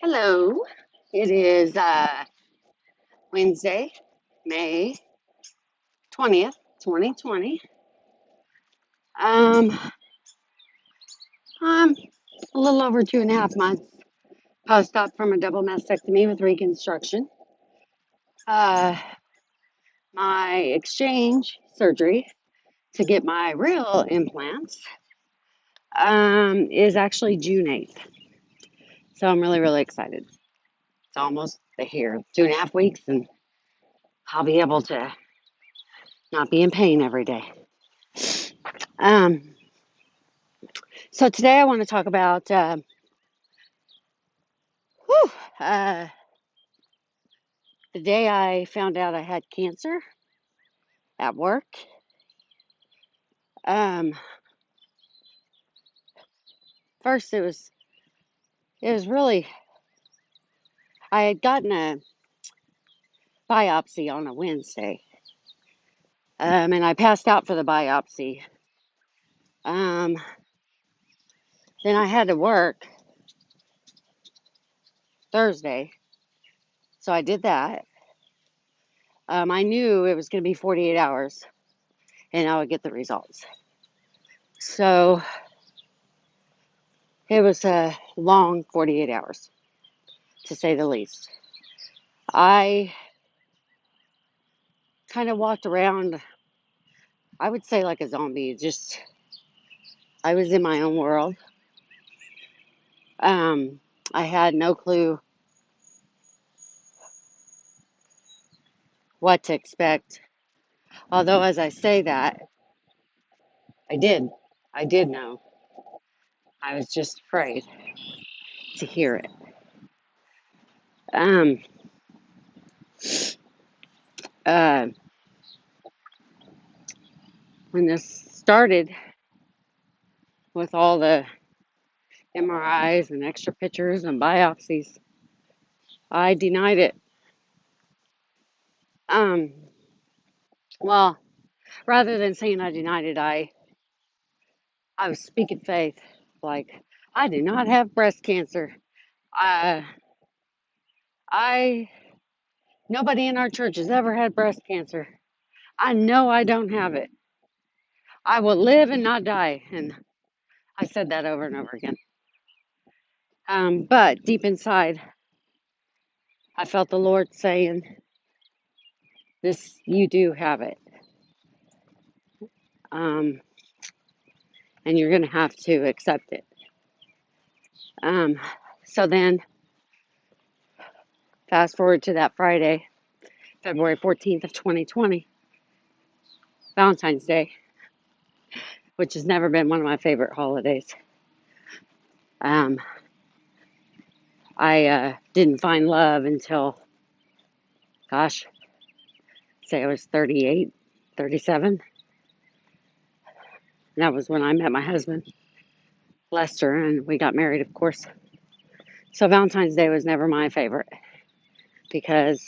Hello. It is Wednesday, May 20th, 2020. Um, I'm a little over 2.5 months post-op from a double mastectomy with reconstruction. Uh, my exchange surgery to get my real implants is actually June 8th. So I'm really, really excited. It's almost here, 2.5 weeks, and I'll be able to not be in pain every day. Um, so today I want to talk about whew, uh, the day I found out I had cancer at work. Um, First, it was really, I had gotten a biopsy on a Wednesday, and I passed out for the biopsy. Um, then I had to work Thursday, so I did that. I knew it was going to be 48 hours, and I would get the results. So it was a long 48 hours, to say the least. I kind of walked around, I would say like a zombie. Just, I was in my own world. Um, I had no clue what to expect. Although, as I say that, I did. I did know. I was just afraid to hear it. Um, uh, when this started with all the MRIs and extra pictures and biopsies, I denied it. Um, well, rather than saying I denied it, I was speaking faith. Like, I do not have breast cancer. Uh, I Nobody in our church has ever had breast cancer. I know I don't have it. I will live and not die. And I said that over and over again. But deep inside, I felt the Lord saying, "This, you do have it, um, and you're going to have to accept it." Um, so then, fast forward to that Friday, February 14th of 2020, Valentine's Day, which has never been one of my favorite holidays. Um, I didn't find love until, gosh, say I was 38, 37. And that was when I met my husband, Lester, and we got married, of course. So Valentine's Day was never my favorite because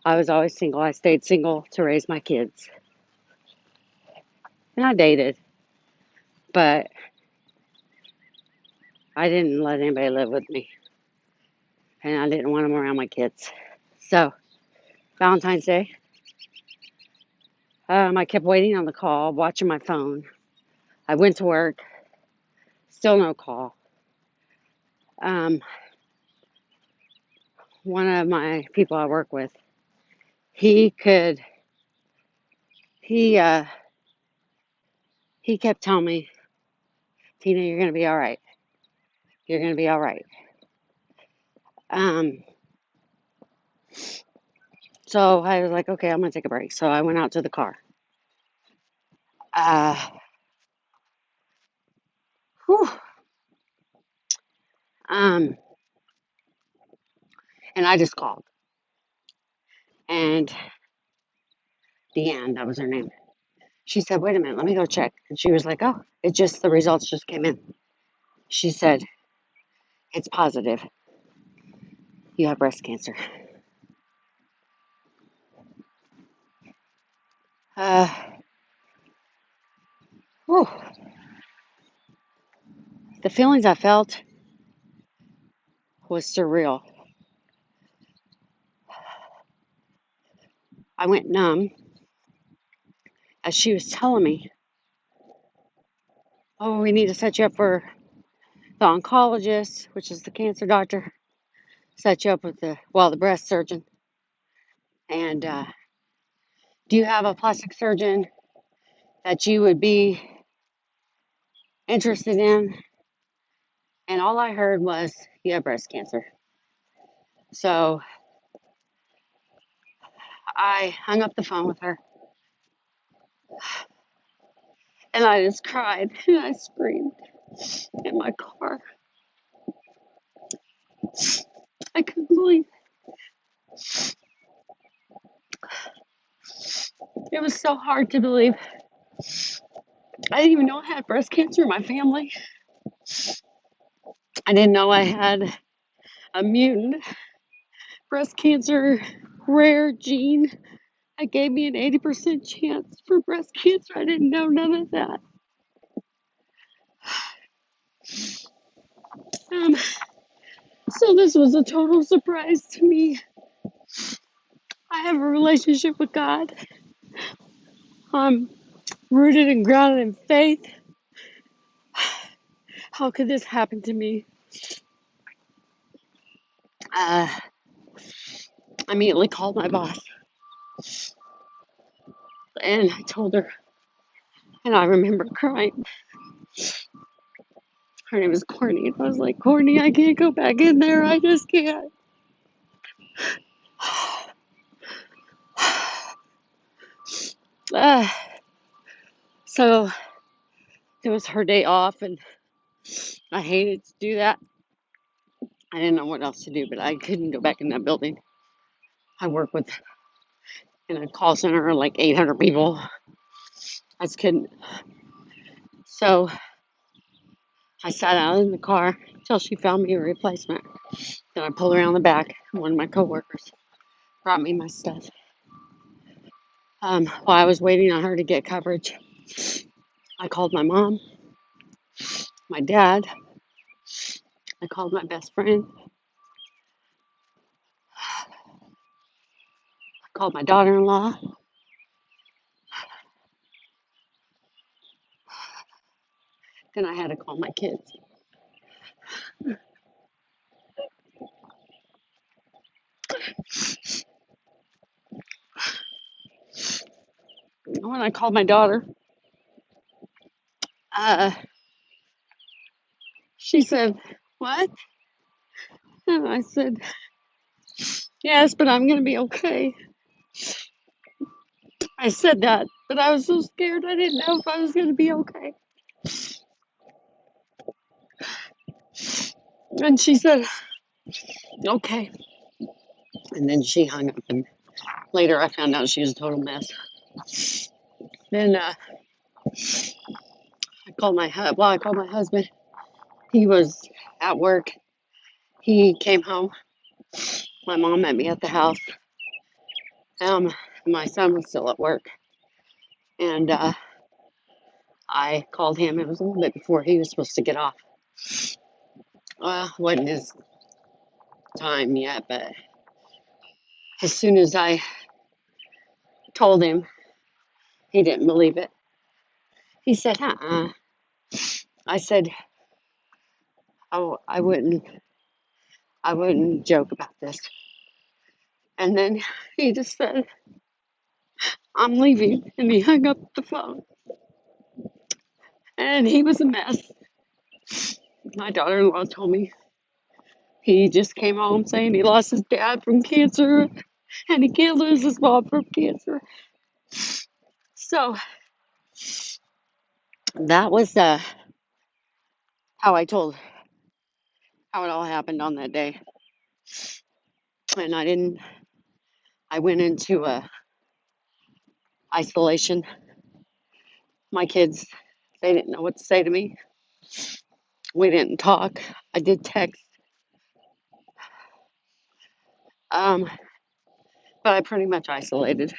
I was always single. I stayed single to raise my kids. And I dated, but I didn't let anybody live with me. And I didn't want them around my kids. So Valentine's Day, I kept waiting on the call, watching my phone. I went to work, still no call. Um, One of my people I work with, he could, he, uh, he kept telling me, "Tina, you're going to be all right. You're going to be all right." Um, so I was like, okay, I'm going to take a break. So I went out to the car. Uh, whew, um, and I just called. And Deanne, that was her name. She said, "Wait a minute, let me go check." And she was like, "Oh, the results just came in." She said, "It's positive. You have breast cancer." Uh, whew, the feelings I felt was surreal. I went numb as she was telling me, oh, we need to set you up for the oncologist, which is the cancer doctor, set you up with the breast surgeon. And do you have a plastic surgeon that you would be interested in? And all I heard was, you have breast cancer. So I hung up the phone with her and I just cried and I screamed in my car. I couldn't believe it. It was so hard to believe. I didn't even know I had breast cancer in my family. I didn't know I had a mutant breast cancer rare gene that gave me an 80% chance for breast cancer. I didn't know none of that. Um, so this was a total surprise to me. I have a relationship with God. I'm rooted and grounded in faith. How could this happen to me? I immediately called my boss and I told her, and I remember crying. Her name is Courtney, and I was like, Courtney, I can't go back in there. I just can't. Uh, so it was her day off, and I hated to do that. I didn't know what else to do, but I couldn't go back in that building. I work with in a call center like 800 people. I just couldn't. So I sat out in the car until she found me a replacement. Then I pulled around the back. One of my coworkers brought me my stuff. While I was waiting on her to get coverage, I called my mom, my dad. I called my best friend. I called my daughter-in-law. Then I had to call my kids. When I called my daughter, uh, she said, "What?" And I said, "Yes, but I'm going to be okay." I said that, but I was so scared I didn't know if I was going to be okay. And she said, "Okay." And then she hung up, and later I found out she was a total mess. Then I called my husband. He was at work. He came home. My mom met me at the house. My son was still at work, and I called him. It was a little bit before he was supposed to get off. Wasn't his time yet, but as soon as I told him, he didn't believe it. He said, I said, "Oh, I wouldn't joke about this." And then he just said, "I'm leaving," and he hung up the phone. And he was a mess. My daughter-in-law told me he just came home saying he lost his dad from cancer, and he can't lose his mom from cancer. So that was how I told how it all happened on that day. And I went into isolation. My kids, they didn't know what to say to me. We didn't talk. I did text. Um, but I pretty much isolated.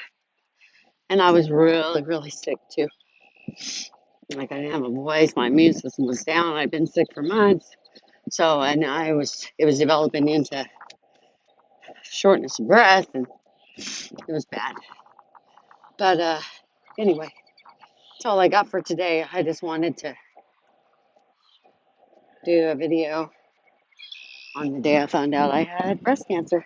And I was really, really sick too. Like I didn't have a voice. My immune system was down. I'd been sick for months. So, and it was developing into shortness of breath, and it was bad. But anyway, that's all I got for today. I just wanted to do a video on the day I found out I had breast cancer.